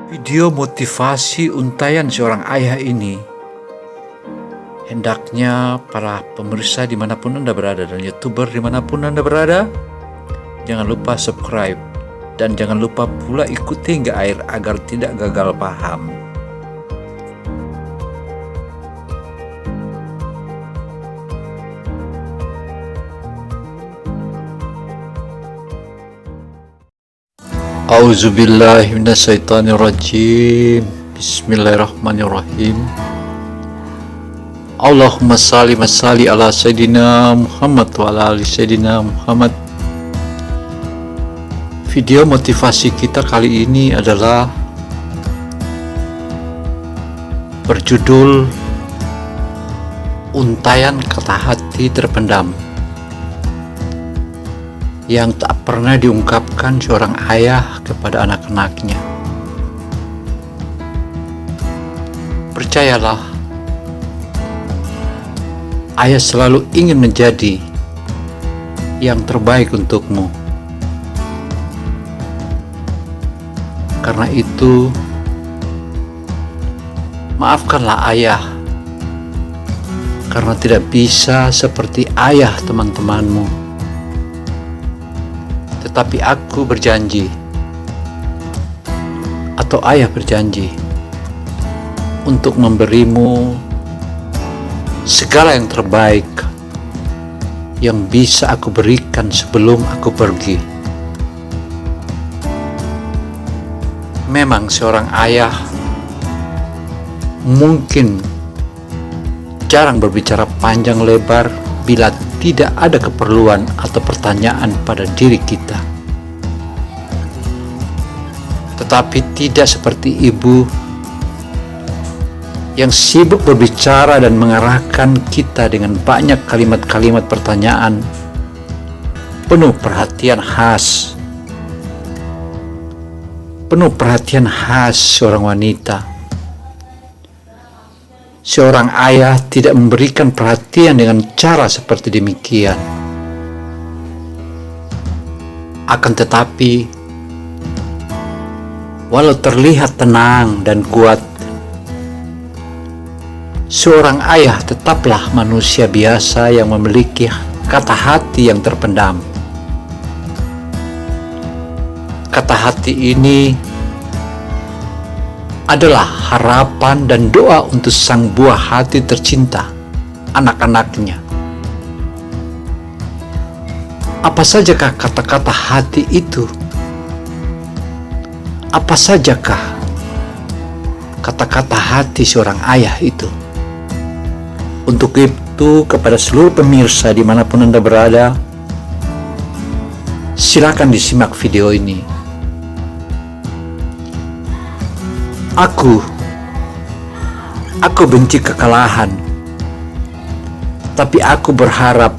Video motivasi untayan seorang ayah ini hendaknya para pemirsa dimanapun Anda berada dan YouTuber dimanapun Anda berada, jangan lupa subscribe dan jangan lupa pula ikuti hingga akhir agar tidak gagal paham. A'udzubillahi minasyaitonirrajim. Bismillahirrahmanirrahim. Allahumma salli ala Sayyidina Muhammad wa ala ali Sayyidina Muhammad. Video motivasi kita kali ini adalah berjudul Untayan Kata Hati Terpendam yang tak pernah diungkapkan seorang ayah kepada anak-anaknya. Percayalah, ayah selalu ingin menjadi yang terbaik untukmu. Karena itu, maafkanlah ayah karena tidak bisa seperti ayah teman-temanmu. Tetapi aku berjanji, atau ayah berjanji, untuk memberimu segala yang terbaik yang bisa aku berikan sebelum aku pergi. Memang seorang ayah mungkin jarang berbicara panjang lebar bila tidak ada keperluan atau pertanyaan pada diri kita. Tetapi tidak seperti ibu yang sibuk berbicara dan mengarahkan kita dengan banyak kalimat-kalimat pertanyaan penuh perhatian khas. Penuh perhatian khas seorang wanita. Seorang ayah tidak memberikan perhatian dengan cara seperti demikian. Akan tetapi, walau terlihat tenang dan kuat, seorang ayah tetaplah manusia biasa yang memiliki kata hati yang terpendam. Kata hati ini adalah harapan dan doa untuk sang buah hati tercinta, anak-anaknya. Apa sajakah kata-kata hati itu? Apa sajakah kata-kata hati seorang ayah itu? Untuk itu, kepada seluruh pemirsa dimanapun Anda berada, silakan disimak video ini. Aku benci kekalahan, tapi aku berharap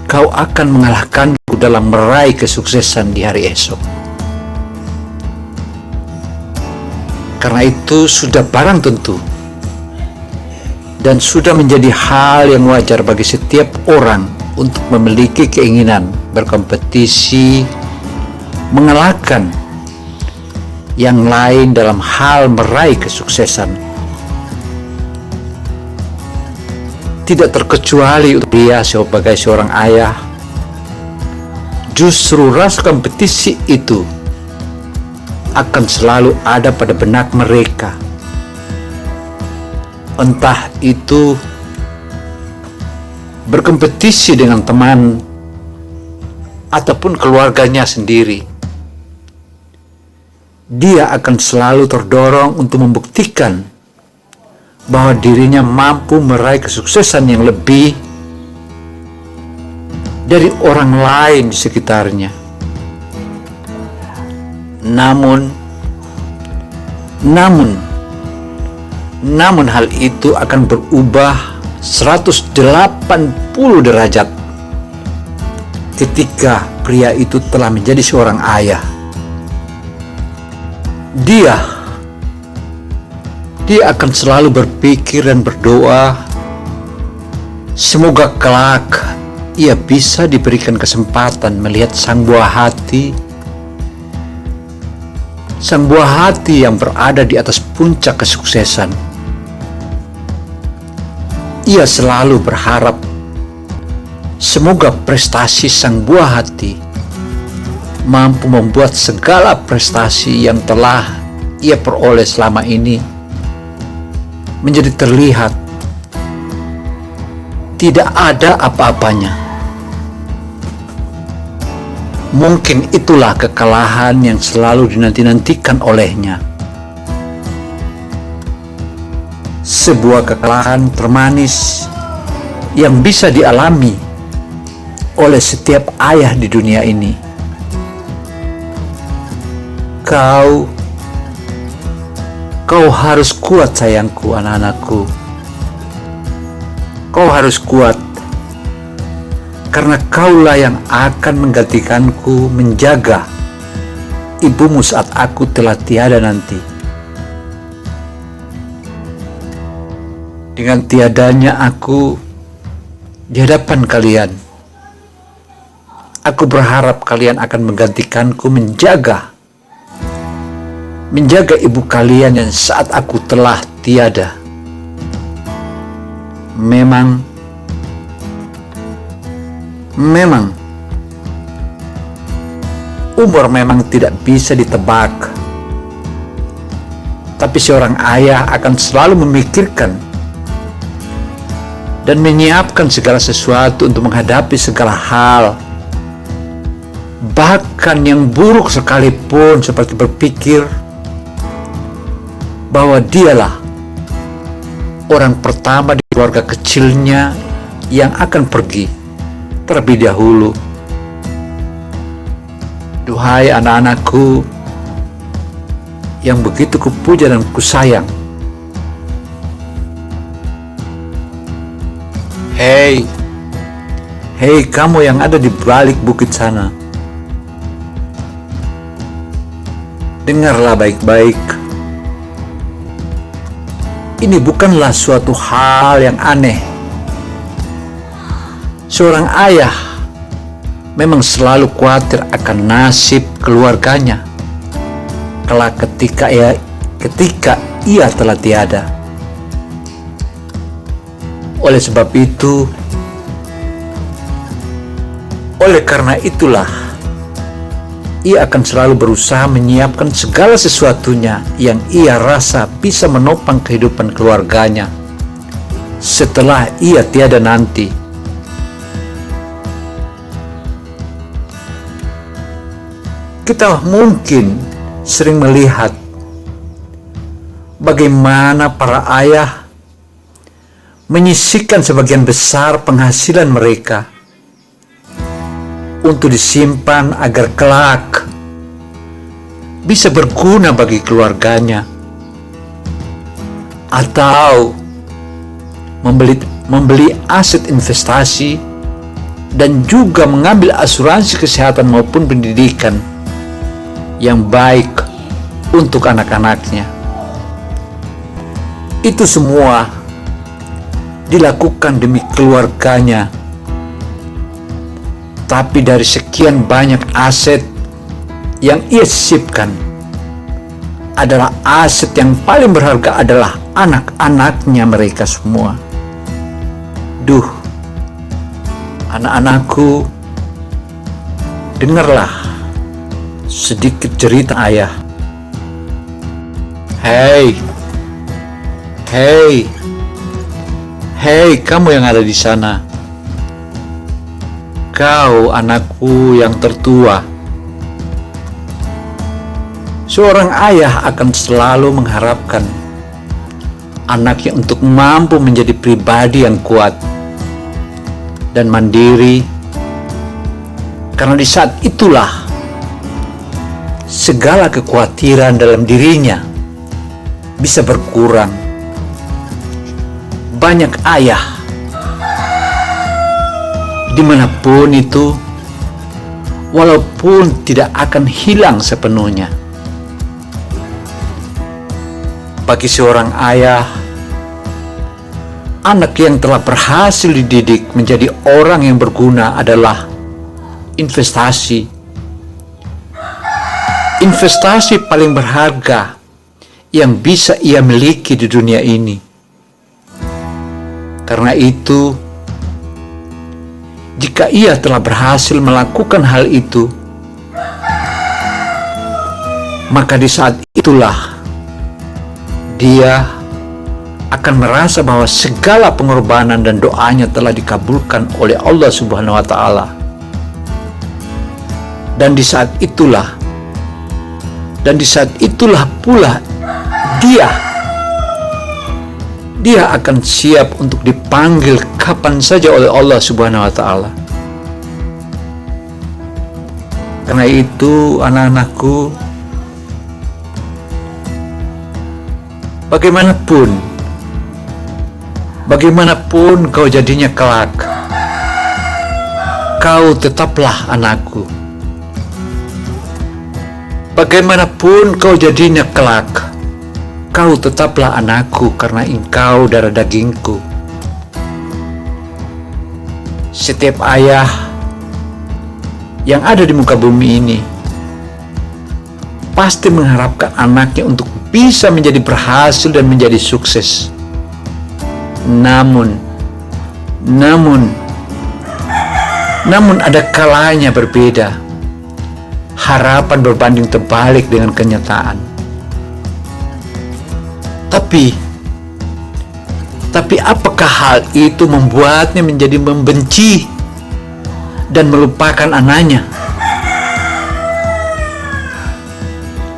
kau akan mengalahkanku dalam meraih kesuksesan di hari esok. Karena itu sudah barang tentu dan sudah menjadi hal yang wajar bagi setiap orang untuk memiliki keinginan berkompetisi, mengalahkan yang lain dalam hal meraih kesuksesan. Tidak terkecuali untuk dia sebagai seorang ayah. Justru rasa kompetisi itu akan selalu ada pada benak mereka. Entah itu berkompetisi dengan teman ataupun keluarganya sendiri. Dia akan selalu terdorong untuk membuktikan bahwa dirinya mampu meraih kesuksesan yang lebih dari orang lain di sekitarnya. Namun hal itu akan berubah 180 derajat ketika pria itu telah menjadi seorang ayah. Dia akan selalu berpikir dan berdoa, semoga kelak ia bisa diberikan kesempatan melihat sang buah hati sang buah hati yang berada di atas puncak kesuksesan. Ia selalu berharap semoga prestasi sang buah hati mampu membuat segala prestasi yang telah ia peroleh selama ini menjadi terlihat tidak ada apa-apanya. Mungkin itulah kekalahan yang selalu dinanti-nantikan olehnya. Sebuah kekalahan termanis yang bisa dialami oleh setiap ayah di dunia ini. Kau harus kuat sayangku, anak-anakku. Kau harus kuat, karena kaulah yang akan menggantikanku menjaga ibumu saat aku telah tiada nanti. Dengan tiadanya aku di hadapan kalian, aku berharap kalian akan menggantikanku menjaga ibu kalian yang saat aku telah tiada. Memang umur memang tidak bisa ditebak, tapi seorang ayah akan selalu memikirkan dan menyiapkan segala sesuatu untuk menghadapi segala hal, bahkan yang buruk sekalipun, seperti berpikir bahwa dialah orang pertama di keluarga kecilnya yang akan pergi terlebih dahulu. Duhai anak-anakku yang begitu kupuja dan kusayang, hei kamu yang ada di balik bukit sana, dengarlah baik-baik. Ini bukanlah suatu hal yang aneh. Seorang ayah memang selalu khawatir akan nasib keluarganya kelak ketika ia telah tiada. Oleh karena itulah ia akan selalu berusaha menyiapkan segala sesuatunya yang ia rasa bisa menopang kehidupan keluarganya setelah ia tiada nanti. Kita mungkin sering melihat bagaimana para ayah menyisihkan sebagian besar penghasilan mereka untuk disimpan agar kelak bisa berguna bagi keluarganya, atau membeli aset investasi dan juga mengambil asuransi kesehatan maupun pendidikan yang baik untuk anak-anaknya. Itu semua dilakukan demi keluarganya. Tapi dari sekian banyak aset yang ia sisipkan, adalah aset yang paling berharga adalah anak-anaknya mereka semua. Duh, anak-anakku, dengarlah sedikit cerita ayah. Hei, kamu yang ada di sana. Kau anakku yang tertua. Seorang ayah akan selalu mengharapkan anaknya untuk mampu menjadi pribadi yang kuat dan mandiri, karena di saat itulah segala kekhawatiran dalam dirinya bisa berkurang. Banyak ayah dimanapun itu, walaupun tidak akan hilang sepenuhnya. Bagi seorang ayah, anak yang telah berhasil dididik menjadi orang yang berguna adalah investasi investasi paling berharga yang bisa ia miliki di dunia ini. Karena itu, jika ia telah berhasil melakukan hal itu, maka di saat itulah dia akan merasa bahwa segala pengorbanan dan doanya telah dikabulkan oleh Allah Subhanahu wa Ta'ala. Dan di saat itulah pula dia akan siap untuk dipanggil kapan saja oleh Allah Subhanahu wa Ta'ala. Karena itu, anak-anakku, bagaimanapun kau jadinya kelak, kau tetaplah anakku. Bagaimanapun kau jadinya kelak, kau tetaplah anakku, karena engkau darah dagingku. Setiap ayah yang ada di muka bumi ini pasti mengharapkan anaknya untuk bisa menjadi berhasil dan menjadi sukses. Namun ada kalanya berbeda. Harapan berbanding terbalik dengan kenyataan. Tapi apakah hal itu membuatnya menjadi membenci dan melupakan anaknya?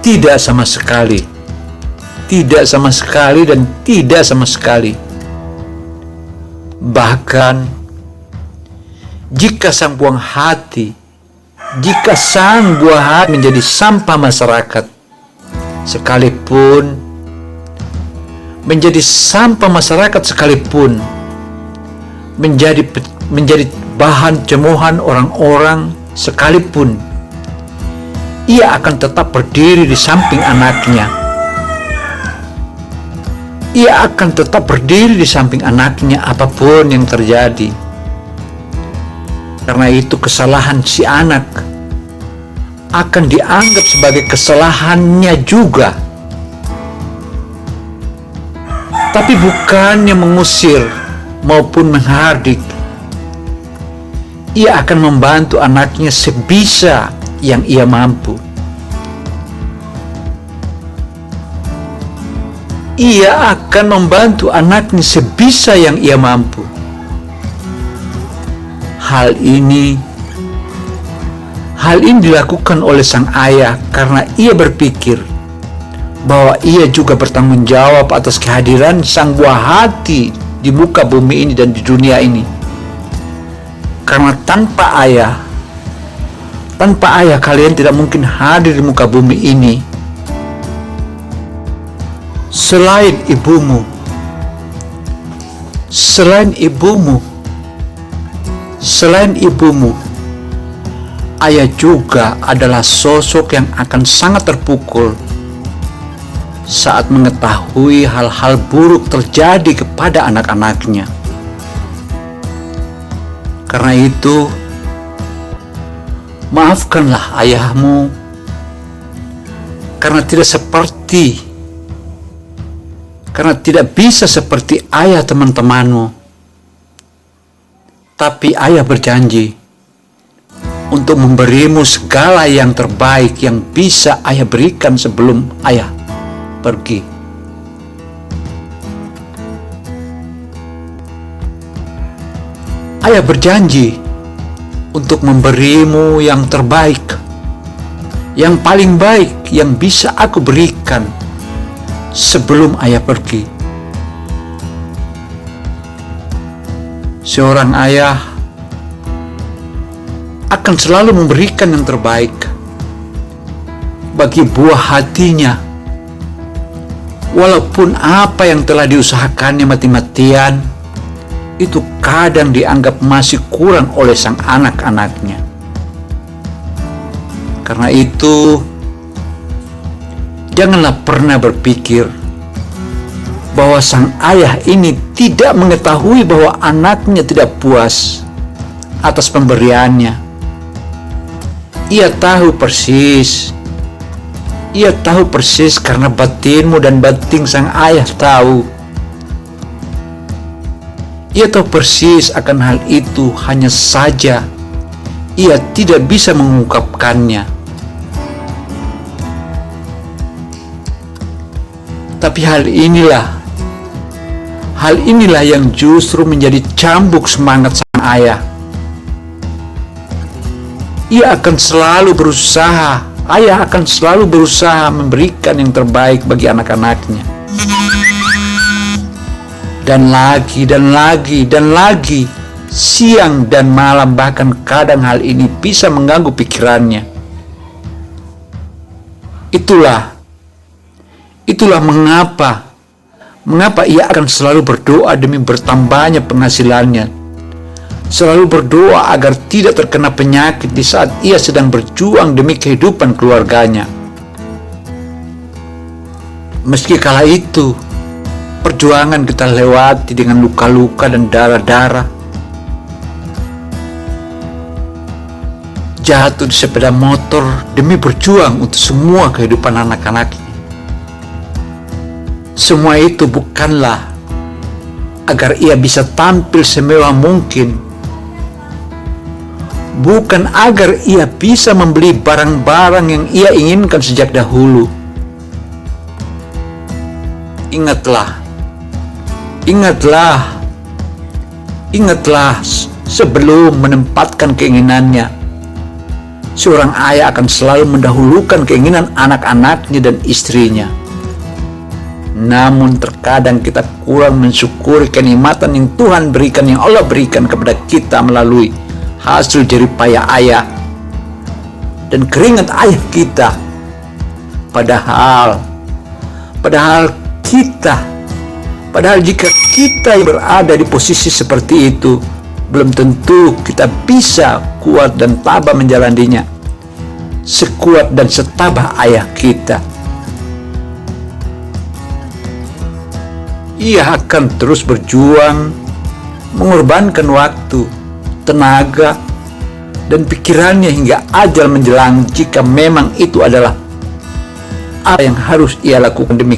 Tidak sama sekali. Bahkan jika sang buah hati menjadi sampah masyarakat, sekalipun menjadi bahan cemoohan orang-orang sekalipun, ia akan tetap berdiri di samping anaknya. Apapun yang terjadi. Karena itu kesalahan si anak akan dianggap sebagai kesalahannya juga. Tapi bukannya mengusir maupun menghardik, ia akan membantu anaknya sebisa yang ia mampu. Hal ini dilakukan oleh sang ayah karena ia berpikir bahwa ia juga bertanggung jawab atas kehadiran sang buah hati di muka bumi ini dan di dunia ini. Karena tanpa ayah kalian tidak mungkin hadir di muka bumi ini. Selain ibumu, ayah juga adalah sosok yang akan sangat terpukul saat mengetahui hal-hal buruk terjadi kepada anak-anaknya. Karena itu, maafkanlah ayahmu karena tidak bisa seperti ayah teman-temanmu. Tapi ayah berjanji untuk memberimu segala yang terbaik yang bisa ayah berikan sebelum ayah pergi. Ayah berjanji untuk memberimu yang terbaik, yang paling baik yang bisa aku berikan sebelum ayah pergi. Seorang ayah akan selalu memberikan yang terbaik bagi buah hatinya, walaupun apa yang telah diusahakannya mati-matian itu kadang dianggap masih kurang oleh sang anak-anaknya. Karena itu, janganlah pernah berpikir bahwa sang ayah ini tidak mengetahui bahwa anaknya tidak puas atas pemberiannya. Ia tahu persis Ia tahu persis karena batinmu dan batin sang ayah tahu. Ia tahu persis akan hal itu, hanya saja ia tidak bisa mengungkapkannya. Tapi hal inilah yang justru menjadi cambuk semangat sang ayah. Ayah akan selalu berusaha memberikan yang terbaik bagi anak-anaknya. Dan lagi, siang dan malam, bahkan kadang hal ini bisa mengganggu pikirannya. Itulah mengapa ia akan selalu berdoa demi bertambahnya penghasilannya. Selalu berdoa agar tidak terkena penyakit di saat ia sedang berjuang demi kehidupan keluarganya. Meski kala itu perjuangan kita lewati dengan luka-luka dan darah-darah, jatuh di sepeda motor demi berjuang untuk semua kehidupan anak-anaknya. Semua itu bukanlah agar ia bisa tampil semewah mungkin, bukan agar ia bisa membeli barang-barang yang ia inginkan sejak dahulu. Ingatlah, sebelum menempatkan keinginannya, seorang ayah akan selalu mendahulukan keinginan anak-anaknya dan istrinya. Namun terkadang kita kurang mensyukuri kenikmatan yang Tuhan berikan, yang Allah berikan kepada kita melalui hasil jerih payah ayah dan keringat ayah kita. Padahal jika kita berada di posisi seperti itu, belum tentu kita bisa kuat dan tabah menjalaninya sekuat dan setabah ayah kita. Ia akan terus berjuang, mengorbankan waktu, tenaga, dan pikirannya hingga ajal menjelang, jika memang itu adalah apa yang harus ia lakukan demi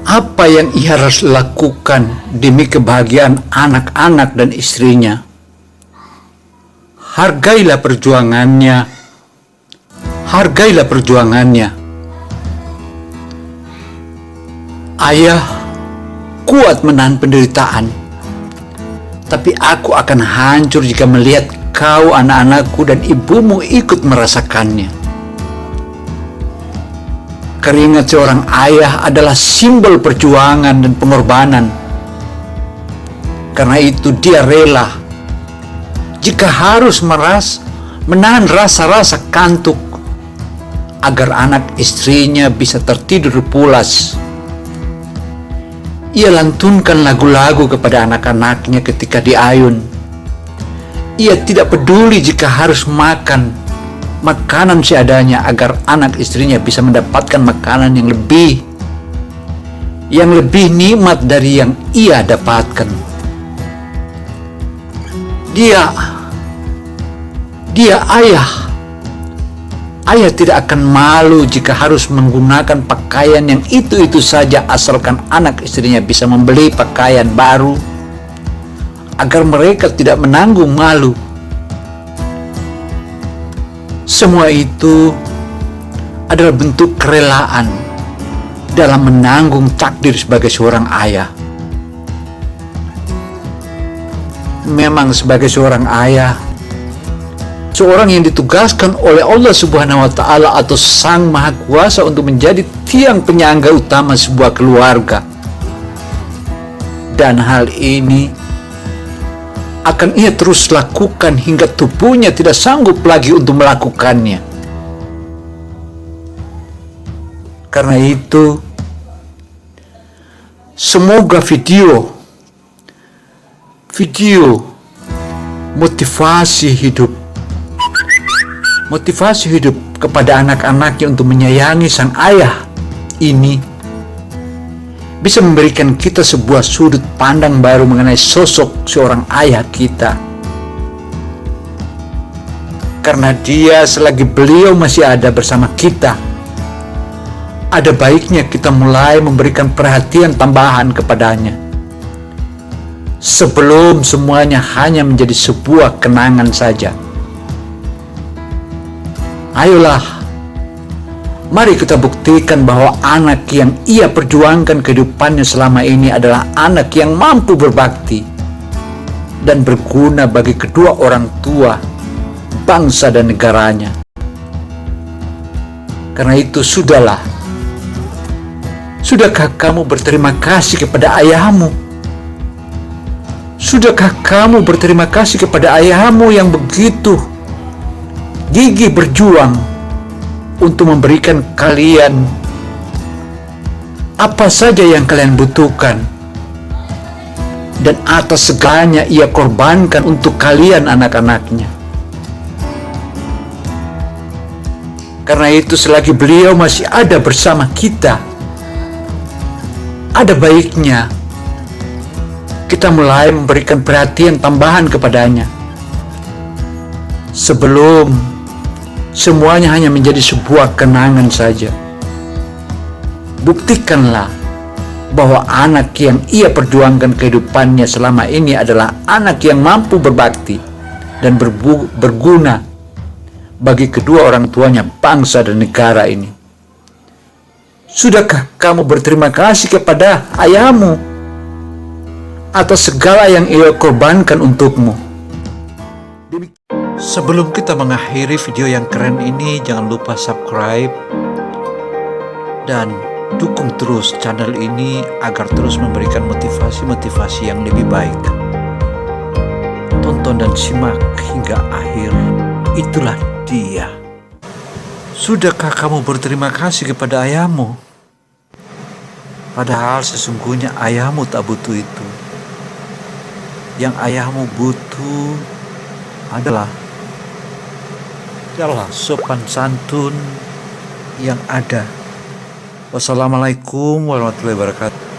apa yang ia harus lakukan demi kebahagiaan anak-anak dan istrinya. Hargailah perjuangannya. Ayah kuat menahan penderitaan, tapi aku akan hancur jika melihat kau, anak-anakku, dan ibumu ikut merasakannya. Keringat seorang ayah adalah simbol perjuangan dan pengorbanan. Karena itu dia rela, jika harus menahan rasa-rasa kantuk, agar anak istrinya bisa tertidur pulas. Ia lantunkan lagu-lagu kepada anak-anaknya ketika diayun. Ia tidak peduli jika harus makan makanan seadanya agar anak istrinya bisa mendapatkan makanan yang lebih nikmat dari yang ia dapatkan. Dia ayah tidak akan malu jika harus menggunakan pakaian yang itu-itu saja asalkan anak istrinya bisa membeli pakaian baru agar mereka tidak menanggung malu. Semua itu adalah bentuk kerelaan dalam menanggung takdir sebagai seorang ayah. Memang sebagai seorang ayah, seorang yang ditugaskan oleh Allah Subhanahu wa Ta'ala atau Sang Maha Kuasa untuk menjadi tiang penyangga utama sebuah keluarga. Dan hal ini akan ia terus lakukan hingga tubuhnya tidak sanggup lagi untuk melakukannya. Karena itu, semoga video motivasi hidup kepada anak-anaknya untuk menyayangi sang ayah ini bisa memberikan kita sebuah sudut pandang baru mengenai sosok seorang ayah kita. Karena dia selagi beliau masih ada bersama kita, ada baiknya kita mulai memberikan perhatian tambahan kepadanya, sebelum semuanya hanya menjadi sebuah kenangan saja. Ayolah, mari kita buktikan bahwa anak yang ia perjuangkan kehidupannya selama ini adalah anak yang mampu berbakti dan berguna bagi kedua orang tua, bangsa dan negaranya. Karena itu sudahlah. Sudahkah kamu berterima kasih kepada ayahmu? Sudahkah kamu berterima kasih kepada ayahmu yang begitu gigih berjuang untuk memberikan kalian apa saja yang kalian butuhkan, dan atas segalanya ia korbankan untuk kalian anak-anaknya? Karena itu selagi beliau masih ada bersama kita, ada baiknya kita mulai memberikan perhatian tambahan kepadanya, sebelum semuanya hanya menjadi sebuah kenangan saja. Buktikanlah bahwa anak yang ia perjuangkan kehidupannya selama ini adalah anak yang mampu berbakti dan berguna bagi kedua orang tuanya, bangsa dan negara ini. Sudahkah kamu berterima kasih kepada ayahmu atas segala yang ia korbankan untukmu? Sebelum kita mengakhiri video yang keren ini, jangan lupa subscribe dan dukung terus channel ini agar terus memberikan motivasi-motivasi yang lebih baik. Tonton dan simak hingga akhir. Itulah dia. Sudahkah kamu berterima kasih kepada ayahmu? Padahal sesungguhnya ayahmu tak butuh itu. Yang ayahmu butuh adalah sopan santun yang ada. Wassalamualaikum warahmatullahi wabarakatuh.